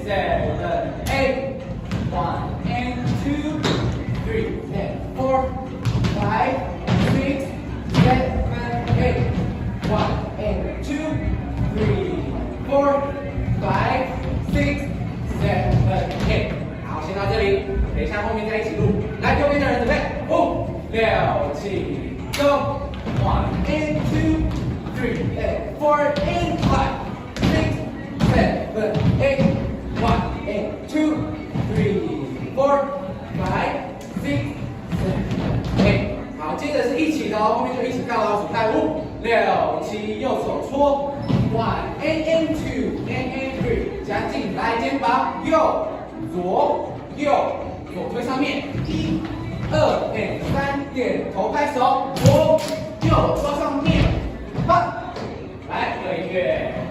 7, 8. 1 and 2, 3 and 4, 5, 6, 7, 8. 1 and 2, 3, 4, 5, 6, 7, 8. 好，先到这里，等一下后面再一起录。来，右边的人准备，5、6、7，Go！ 1 and 2, 3 and 4 and 5, 6, 7, 8. 1 and 2, 3, 4, 5, 6, 7, 8. 好，接着是一起的哦，后面就一起跳老鼠开5、6、7，右手搓，1 and 2 and 3，夹进来肩膀，右左左推上面，1、2 and 3，点头拍手，左右抓上面，8，来，2音乐。